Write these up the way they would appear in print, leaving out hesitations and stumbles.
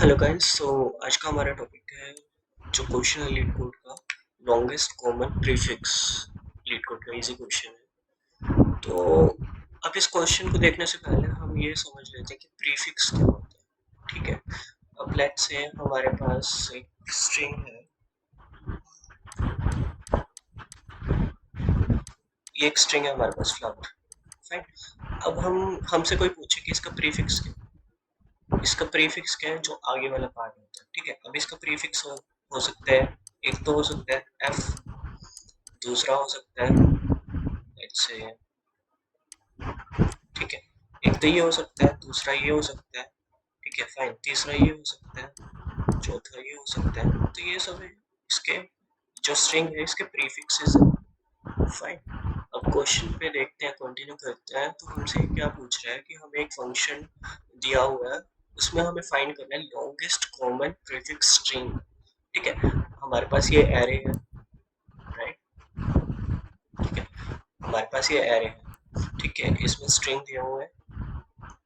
Hello guys. आज का हमारा टॉपिक है जो क्वेश्चन है लीड कोड का, longest common prefix. Leet code का इजी क्वेश्चन है। तो अब इस क्वेश्चन को देखने से पहले हम ये समझ लेते हैं कि प्रीफिक्स क्या होता है। ठीक है, अब लेट्स से हमारे पास एक स्ट्रिंग है, ये एक स्ट्रिंग है हमारे पास फ्लावर। फाइन। अब हमसे कोई पूछे कि इसका प्रीफिक्स क्या है, इसका प्रीफिक्स क्या है, जो आगे वाला पार्ट होता है। ठीक है, अब इसका प्रीफिक्स हो सकता है, एक तो हो सकता है एफ, दूसरा हो सकता है लेट्स से, ठीक है, एक तो ये हो सकता है, दूसरा ये हो सकता है, ठीक है फाइन, तीसरा ये हो सकता है, चौथा ये हो सकता है। तो ये सब है इसके जो स्ट्रिंग है, इसके प्रीफिक्सेस है। फाइन। अब क्वेश्चन पे देखते हैं, कंटिन्यू करते हैं। तो हमसे क्या पूछ रहा है कि हमें एक फंक्शन दिया हुआ है, उसमें हमें फाइंड करना है लॉन्गेस्ट कॉमन प्रीफिक्स स्ट्रिंग। ठीक है, हमारे पास ये एरे है, राइट। ठीक है, हमारे पास ये एरे है, ठीक है, इसमें स्ट्रिंग दिया हुआ है।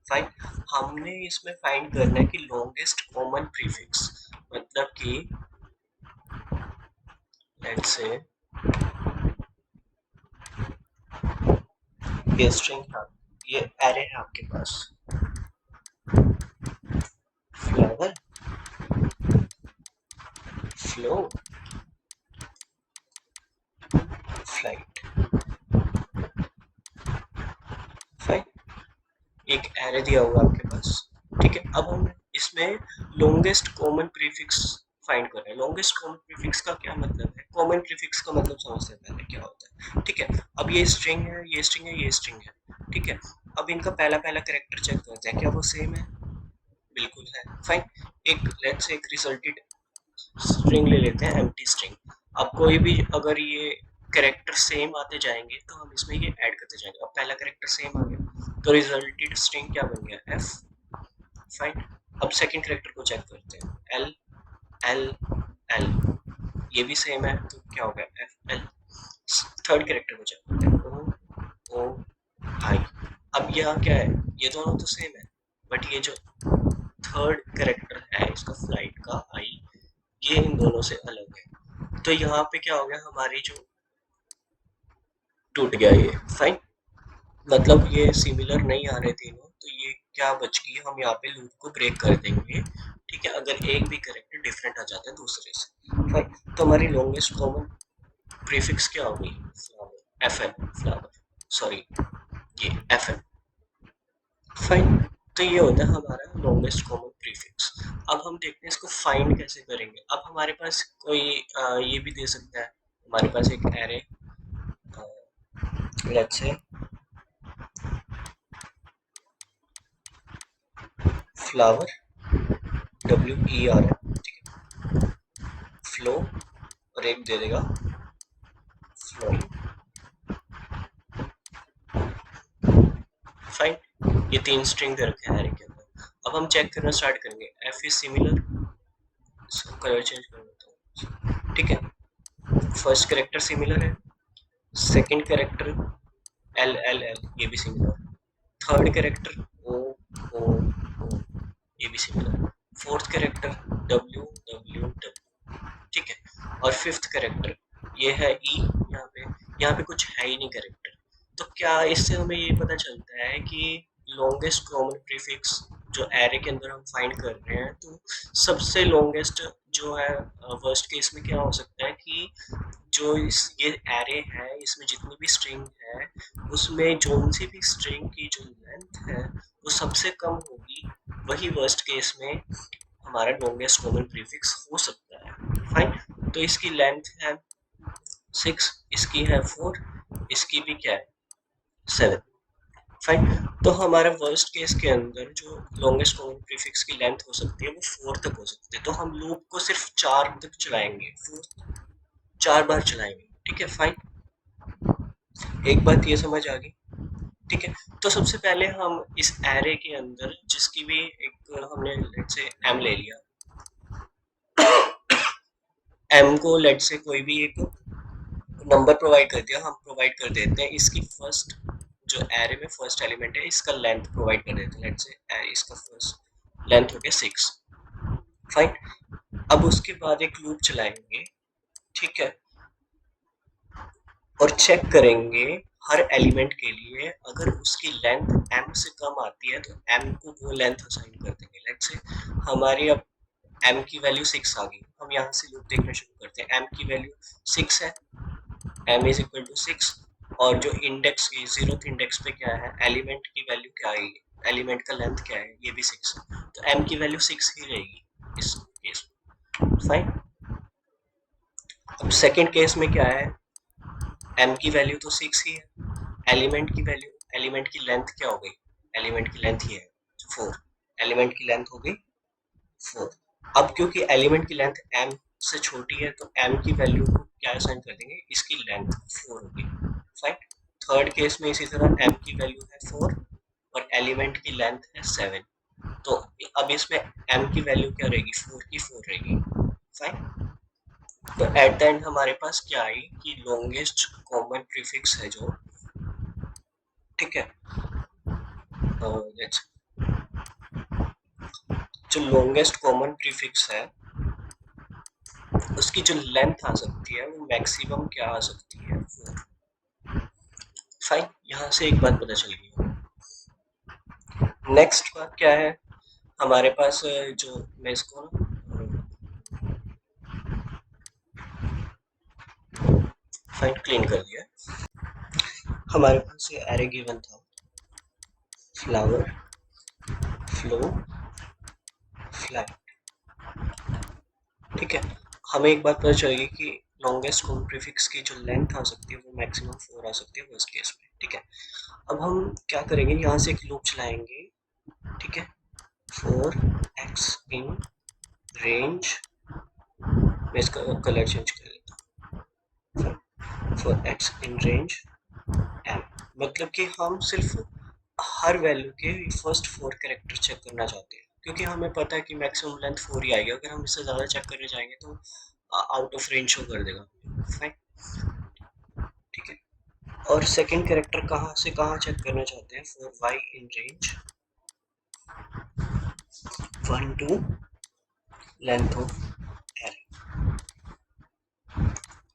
फाइन। हमने इसमें फाइंड करना है कि लॉन्गेस्ट कॉमन प्रीफिक्स, मतलब कि लेट्स से ये स्ट्रिंग है, ये एरे है आपके पास, फ्लावर, फ्लो, फ्लाइट। फाइन, एक एरे दिया हुआ आपके पास। ठीक है, अब हम इसमें लॉन्गेस्ट कॉमन प्रीफिक्स फाइंड कर रहे हैं। लॉन्गेस्ट कॉमन प्रीफिक्स का क्या मतलब है, कॉमन प्रीफिक्स का मतलब समझते हैं पहले क्या होता है। ठीक है, अब ये स्ट्रिंग है, ये स्ट्रिंग है, ये स्ट्रिंग है। ठीक है, अब इनका पहला पहला कैरेक्टर चेक करते हैं, क्या वो सेम है। बिल्कुल है। फाइन। एक लेट्स एक रिजल्टेड स्ट्रिंग ले लेते हैं, एम्प्टी स्ट्रिंग। अब कोई भी अगर ये कैरेक्टर सेम आते जाएंगे तो हम इसमें ये ऐड करते जाएंगे। अब पहला कैरेक्टर सेम आ गया तो रिजल्टेड स्ट्रिंग क्या बन गया, एफ। फाइन। अब सेकंड कैरेक्टर को चेक करते हैं, एल, एल, एल, ये भी सेम है तो क्या हो गया, एफ एल। थर्ड कैरेक्टर को चेक करते हैं, ओ, ओ, आई। अब यहाँ क्या है, ये दोनों तो सेम है, बट ये जो थर्ड कैरेक्टर है इसका फ्लाइट का आई, ये इन दोनों से अलग है। तो यहाँ पे क्या हो गया, हमारी जो टूट गया ये। फाइन, मतलब ये सिमिलर नहीं आ रहे तीनों, तो ये क्या बच गई, हम यहाँ पे लूप को ब्रेक कर देंगे। ठीक है, अगर एक भी कैरेक्टर डिफरेंट आ जाता है दूसरे से। फाइन, तो हमारी लॉन्गेस्ट कॉमन प्रीफिक्स क्या होगी, flower, F N, flower, sorry, ये एफ एन। फाइन, तो ये होता है हमारा लॉन्गेस्ट कॉमन प्रीफिक्स। अब हम देखते हैं इसको फाइंड कैसे करेंगे। अब हमारे पास कोई ये भी दे सकता है, हमारे पास एक array, let's say flower, W E R है, ठीक है, फ्लो, और एक दे देगा फ्लो। फाइन, ये तीन स्ट्रिंग दे रखे हैं एरे के अंदर। अब हम चेक करना स्टार्ट करेंगे, एफ इज सिमिलर, इसको कलर चेंज कर देता हूँ। ठीक है, फर्स्ट कैरेक्टर सिमिलर है, second character L L L, ये भी सिमिलर, थर्ड कैरेक्टर ओ ओ ओ, ये भी similar, fourth character W W W, ठीक है, और फिफ्थ कैरेक्टर ये है ई। यहाँ पे कुछ है ही नहीं कैरेक्टर। तो क्या इससे हमें ये पता चलता है कि लॉन्गेस्ट कॉमन प्रीफिक्स जो एरे के अंदर हम फाइंड कर रहे हैं, तो सबसे लॉन्गेस्ट जो है वर्स्ट केस में क्या हो सकता है कि जो ये एरे है, इसमें जितनी भी स्ट्रिंग है, उसमें जो सी भी स्ट्रिंग की जो लेंथ है वो सबसे कम होगी, वही वर्स्ट केस में हमारा लॉन्गेस्ट कॉमन प्रीफिक्स हो सकता है। फाइन, तो इसकी लेंथ है 6, इसकी है 4, इसकी भी क्या है 7। फाइन, तो हमारा वर्स्ट केस के अंदर जो लॉन्गेस्ट कॉमन प्रीफिक्स की लेंथ हो सकती है वो 4 तक हो सकती है। तो हम लूप को सिर्फ 4 तक चलाएंगे, 4 बार चलाएंगे। ठीक है, फाइन, एक बात ये समझ आ गई। ठीक है, तो सबसे पहले हम इस एरे के अंदर जिसकी भी एक हमने लेट से एम ले लिया, एम को लेट से कोई भी एक नंबर प्रोवाइड कर दिया, हम प्रोवाइड कर देते हैं इसकी फर्स्ट, जो एरे में फर्स्ट एलिमेंट है इसका लेंथ प्रोवाइड कर देते हैं। लेट से इसका फर्स्ट लेंथ हो गया 6। फाइन। अब उसके बाद एक लूप चलाएंगे, ठीक है, और चेक करेंगे हर एलिमेंट के लिए, अगर उसकी लेंथ m से कम आती है तो m को वो लेंथ असाइन कर देंगे। लेट्स से हमारी अब m की वैल्यू 6 आ गई, हम यहाँ से लूप देखना शुरू करते हैं। m की वैल्यू 6 है, m इज इक्वल टू 6, और जो इंडेक्स जीरोथ इंडेक्स पे क्या है, एलिमेंट की वैल्यू क्या है, एलिमेंट का लेंथ क्या है, ये भी 6 है, तो m की वैल्यू 6 ही रहेगी इस केस में। फाइन। अब सेकंड केस में क्या है, m की वैल्यू तो 6 ही है, एलिमेंट की वैल्यू, एलिमेंट की लेंथ क्या हो गई, एलिमेंट की लेंथ ही है 4, एलिमेंट की लेंथ हो गई 4। अब क्योंकि एलिमेंट की लेंथ m से छोटी है तो m की वैल्यू को क्या असाइन कर देंगे, इसकी लेंथ 4 होगी। फाइन। थर्ड केस में इसी तरह m की वैल्यू है 4 और एलिमेंट की लेंथ है 7, तो अब इसमें m की वैल्यू क्या रहेगी, 4 की 4 रहेगी। फाइन। तो एट द एंड हमारे पास क्या आई कि लॉन्गेस्ट कॉमन प्रीफिक्स है जो, ठीक है, लेट्स, जो लॉन्गेस्ट कॉमन प्रीफिक्स है उसकी जो लेंथ आ सकती है वो मैक्सिमम क्या आ सकती है, 4। फाइन, यहाँ से एक बात पता चल गई। नेक्स्ट बात क्या है हमारे पास, जो मैं इसको फाइन क्लीन कर दिया, हमारे पास ये एरे गिवन था, फ्लावर, फ्लो, फ्लाई, ठीक है। हमें एक बात पता चलेगी कि लॉन्गेस्ट कॉमन प्रीफिक्स की जो लेंथ आ सकती है वो मैक्सिमम 4 आ सकती है फर्स्ट केस में, ठीक है। अब हम क्या करेंगे, यहाँ से एक लूप चलाएंगे, ठीक है, फॉर एक्स इन रेंज, मैं इसका कलर चेंज कर देता हूँ, for x in range m, मतलब कि हम सिर्फ हर वैल्यू के फर्स्ट 4 कैरेक्टर चेक करना चाहते हैं, क्योंकि हमें पता है कि मैक्सिमम लेंथ 4 ही आएगी, अगर हम इससे ज़्यादा चेक करने जाएंगे तो आउट ऑफ रेंज शो कर देगा। फाइन, ठीक है। और सेकंड कैरेक्टर कहाँ से कहाँ चेक करना चाहते हैं, for y in range 1 to length of array.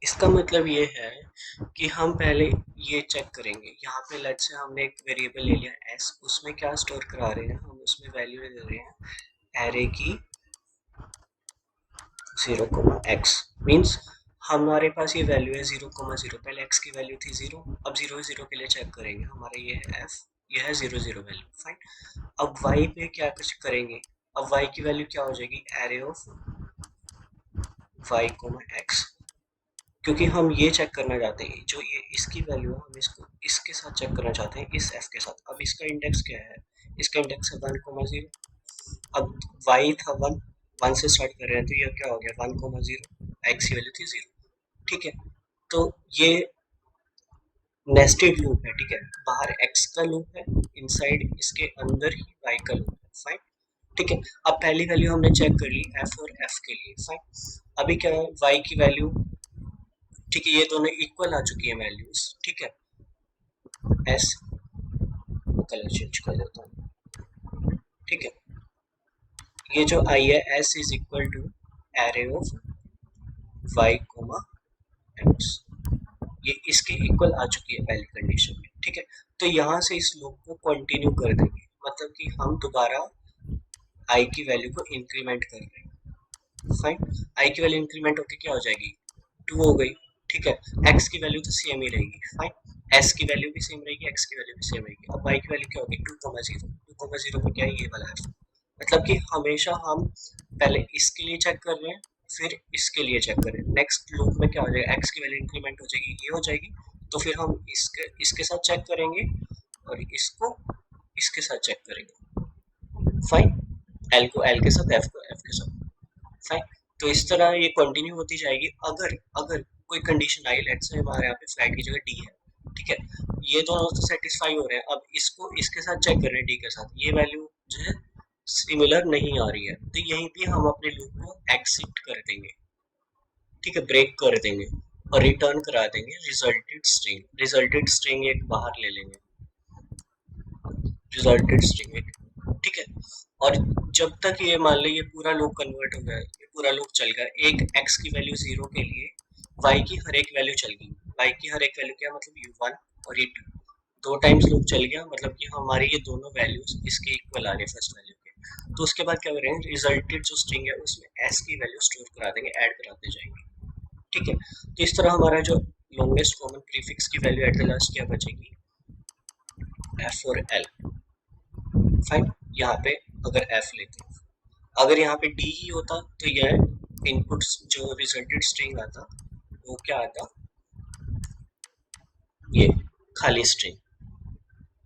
इसका मतलब ये है कि हम पहले ये चेक करेंगे, यहाँ पे लेट्स से हमने एक वेरिएबल ले लिया s, उसमें क्या स्टोर करा रहे हैं हम, उसमें वैल्यू दे रहे हैं एरे की 0,x, मीन्स हमारे पास ये वैल्यू है 0,0, पहले x की वैल्यू थी 0, अब 0 के लिए चेक करेंगे, हमारा ये है f, ये है 0 वैल्यू। फाइन। अब y पे क्या कुछ करेंगे, अब y की वैल्यू क्या हो जाएगी, एरे ऑफ y, x, क्योंकि हम ये चेक करना चाहते हैं जो ये इसकी वैल्यू है, हम इसको इसके साथ चेक करना चाहते हैं, इस f के साथ। अब इसका इंडेक्स क्या है, इसका इंडेक्स है 1,0, अब y था 1, 1 से स्टार्ट कर रहे हैं तो ये क्या हो गया 1,0, x की वैल्यू थी 0, ठीक है। तो ये नेस्टेड लूप है, ठीक है, बाहर x का लूप है, इनसाइड इसके अंदर ही y का लूप है। फाइन, ठीक है। अब पहली वैल्यू हमने चेक कर ली f और f के लिए। फाइन, अभी क्या है, y की वैल्यू, ठीक है, ये दोनों इक्वल आ चुकी है वैल्यूज, ठीक है। s, कलर चेंज कर देता हूँ, ठीक है, ये जो आई है s is equal to array of y, x, ये इसके इक्वल आ चुकी है पहली कंडीशन में, ठीक है। तो यहाँ से इस लूप को कंटिन्यू कर देंगे, मतलब कि हम दोबारा i की वैल्यू को इंक्रीमेंट कर रहे हैं। फाइन, i की वैल्यू इंक्रीमेंट होकर क्या हो जाएगी, 2 हो गई, ठीक है। x की वैल्यू तो सेम ही रहेगी। फाइन, s की वैल्यू भी सेम रहेगी, x की वैल्यू भी सेम रहेगी। अब y की वैल्यू क्या होगी, 2,0, 2,0 पर क्या है, ये वाला है, मतलब कि हमेशा हम पहले इसके लिए चेक कर रहे हैं फिर इसके लिए चेक कर रहे हैं। नेक्स्ट लूप में क्या हो जाएगा, x की वैल्यू इंक्रीमेंट हो जाएगी, ये हो जाएगी, तो फिर हम इसके साथ चेक करेंगे और इसको इसके साथ चेक करेंगे। फाइन, एल को एल के साथ, एफ को एफ के साथ। फाइन, तो इस तरह ये कंटिन्यू होती जाएगी। अगर अगर कोई कंडीशन आई, लेट्स से हमारे यहाँ पे फ्लैग की जगह डी है, ठीक है, ये दोनों तो सेटिस्फाई हो रहे हैं, अब इसको इसके साथ चेक कर रहे हैं डी के साथ, ये वैल्यू जो है सिमिलर नहीं आ रही है, तो यहीं पे हम अपने लूप को एग्जिट कर देंगे, ठीक है, ब्रेक कर देंगे और रिटर्न करा देंगे रिजल्टेड स्ट्रिंग। रिजल्टेड स्ट्रिंग एक बाहर ले लेंगे, रिजल्टेड स्ट्रिंग एक, ठीक है। और जब तक ये मान लो ये पूरा लूप कन्वर्ट हो गया, ये पूरा लूप चल गया, एक x की वैल्यू 0 के लिए y की हर एक वैल्यू चल गई। y की हर एक वैल्यू क्या मतलब u1 और u2, दो टाइम्स लूप चल गया, मतलब कि हमारी ये दोनों वैल्यूज इसके इक्वल आ रहे फर्स्ट वैल्यू के। तो उसके बाद क्या करेंगे, रिजल्टेड जो स्ट्रिंग है उसमें s की वैल्यू स्टोर करा देंगे, ऐड कराते जाएंगे। ठीक है, तो इस तरह हमारा जो लॉन्गेस्ट कॉमन प्रीफिक्स की वैल्यू एट द लास्ट क्या बचेगी, f और l। फाइन, यहाँ पे अगर f लेते हैं, अगर यहाँ पे d ही होता तो यह इनपुट जो रिजल्टेड स्ट्रिंग आता वो क्या आता, ये खाली स्ट्रिंग।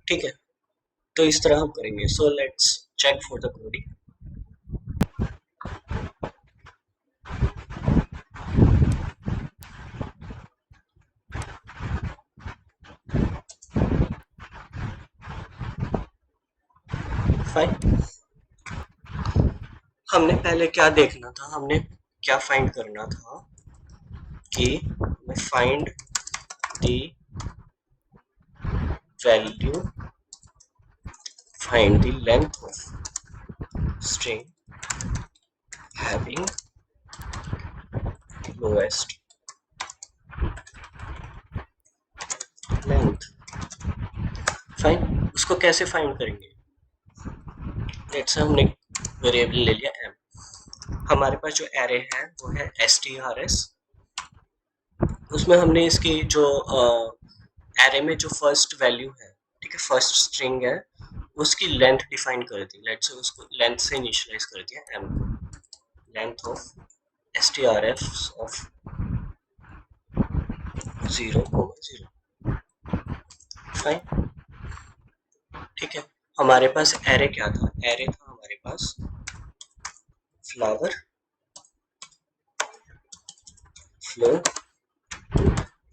ठीक है, तो इस तरह हम करेंगे। So let's check for the coding. Fine, हमने पहले क्या देखना था, हमने क्या फाइंड करना था कि find the value, find the length of string having lowest length। Fine, उसको कैसे फाइंड करेंगे, लेट्स से हमने वेरिएबल ले लिया m, हमारे पास जो एरे है वो है strs, उसमें हमने इसकी जो एरे में जो फर्स्ट वैल्यू है, ठीक है, फर्स्ट स्ट्रिंग है, उसकी लेंथ डिफाइन कर दी। लेट्स से उसको लेंथ से इनिशियलाइज कर दिया m को, length of strf of 0,0। Fine, ठीक है, हमारे पास एरे क्या था, एरे था हमारे पास फ्लावर, फ्लो,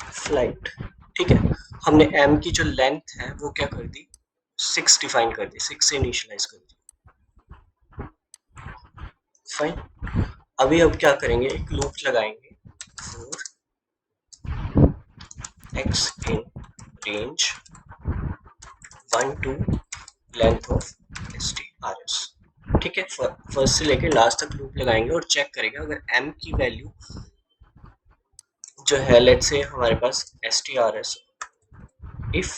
फ्लाइट। ठीक है, हमने m की जो लेंथ है वो क्या कर दी, 6 डिफाइन कर दी, 6 से इनिशियलाइज कर दी। फाइन, अभी अब क्या करेंगे, एक लूप लगाएंगे for x in range 1 to length of strs। ठीक है, फर्स्ट से लेकर लास्ट तक लूप लगाएंगे और चेक करेंगे अगर m की वैल्यू जो है, लेट्स से हमारे पास strs if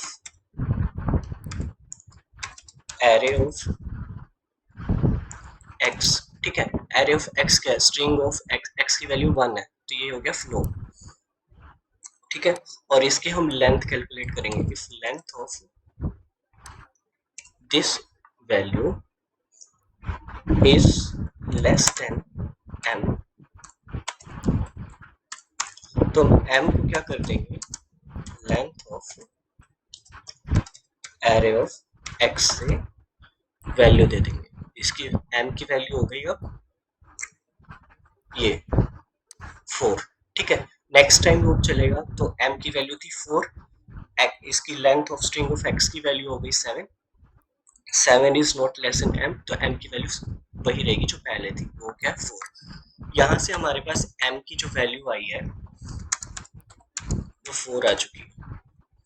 array of x, ठीक है, array of x क्या है, स्ट्रिंग ऑफ x की वैल्यू 1 है, तो ये हो गया फ्लो। ठीक है, और इसकी हम लेंथ कैलकुलेट करेंगे, if length of this value is less than m, तो m को क्या कर देंगे, length of array of x से वैल्यू दे देंगे, इसकी m की वैल्यू हो गई अब ये 4। ठीक है, नेक्स्ट टाइम लूप चलेगा तो m की वैल्यू थी 4, इसकी length of string of x की वैल्यू हो गई 7, 7 is not less than m, तो m की वैल्यू वही रहेगी जो पहले थी, वो क्या 4। यहाँ से हमारे पास m की जो वैल्यू आई है वो 4 आ चुकी है।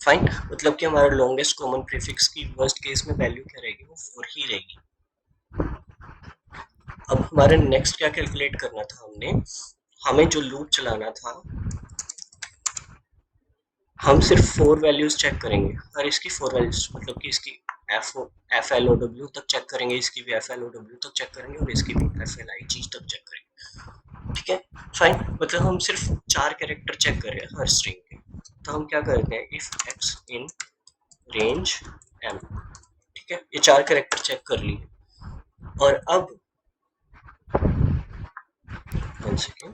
फाइन, मतलब कि हमारा लॉन्गेस्ट कॉमन प्रीफिक्स की वर्स्ट केस में वैल्यू क्या रहेगी, वो 4 ही रहेगी। अब हमारे नेक्स्ट क्या कैलकुलेट करना था, हमें जो लूप चलाना था, हम सिर्फ 4 वैल्यूज चेक करेंगे, और इसकी 4 वैल्यूज मतलब कि इसकी एफ एल ओ डब्ल्यू तक चेक करेंगे, इसकी भी एफ एल ओ डब्ल्यू तक चेक करेंगे, और इसकी भी एफ एल आई जी तक चेक करेंगे। ठीक है, फाइन, मतलब हम सिर्फ 4 कैरेक्टर चेक कर रहे हैं हर स्ट्रिंग के। तो हम क्या करते हैं, if x in range m, ठीक है, ये 4 कैरेक्टर चेक कर लिए, और अब 1 सेकेंड,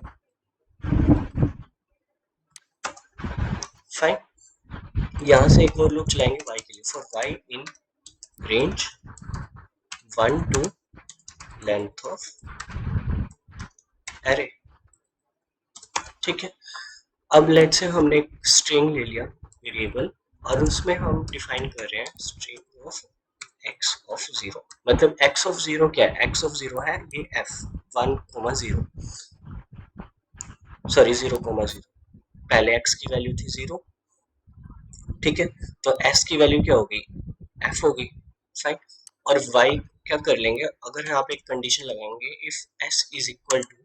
फाइन, यहाँ से एक और लूप चलाएंगे y के लिए, for y in range 1 to length of array. ठीक है, अब लेट से हमने एक स्ट्रिंग ले लिया वेरिएबल, और उसमें हम डिफाइन कर रहे हैं स्ट्रिंग ऑफ x ऑफ 0, मतलब x ऑफ 0 क्या है, x ऑफ 0 है ये f 1,0, सॉरी 0,0, पहले x की वैल्यू थी 0। ठीक है, तो s की वैल्यू क्या होगी, f होगी। फाइन, और y क्या कर लेंगे, अगर यहाँ पे एक कंडीशन लगाएंगे, if s is equal to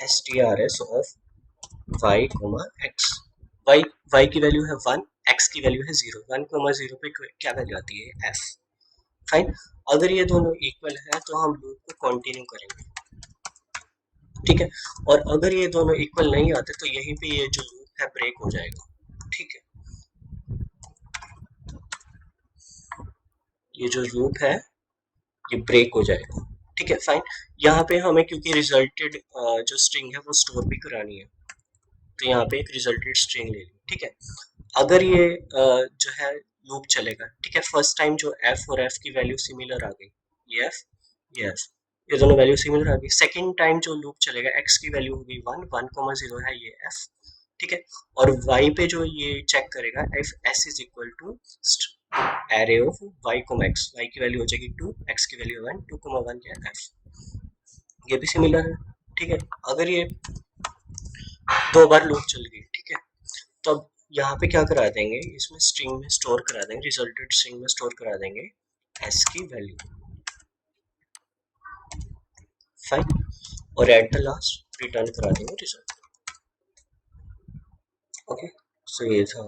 strs of y comma x, y y की वैल्यू है 1, x की वैल्यू है 0, 1 कोमा 0 पे क्या वैल्यू आती है f। फाइन, अगर ये दोनों इक्वल है तो हम लूप को कंटिन्यू करेंगे, ठीक है। और अगर ये दोनों इक्वल नहीं आते तो यहीं पे ये जो लूप है ब्रेक हो जाएगा, ठीक है। ये जो लूप है ये ब्रेक हो जाएगा, ठीक है। फाइन, यहाँ पे हमें क्योंकि रिजल्टेड जो स्ट्रिंग है वो स्टोर भी करानी है, तो यहाँ पे एक रिजल्टेड स्ट्रिंग ले ली, ठीक है। अगर ये जो है लूप चलेगा, ठीक है, फर्स्ट टाइम जो f और f की वैल्यू सिमिलर आ गई, ये f ये f, ये दोनों वैल्यू सिमिलर आ गई, सेकंड टाइम जो लूप चलेगा x की वैल्यू होगी 1, 1,0 है ये f, ठीक है। और y पे जो ये चेक करेगा if s is equal to array of y, x, y की वैल्यू हो जाएगी 2, x की वैल्यू 1, 2,1 क्या है f, ये भी सिमिलर है, ठीक है। अगर ये दो बार लूप चल गई, ठीक है, तब यहाँ पे क्या करा देंगे, इसमें स्ट्रिंग में स्टोर करा देंगे, रिजल्टेड स्ट्रिंग में स्टोर करा देंगे s की वैल्यू, फाइन, और एट द लास्ट रिटर्न करा देंगे रिजल्ट। ओके, सो ये था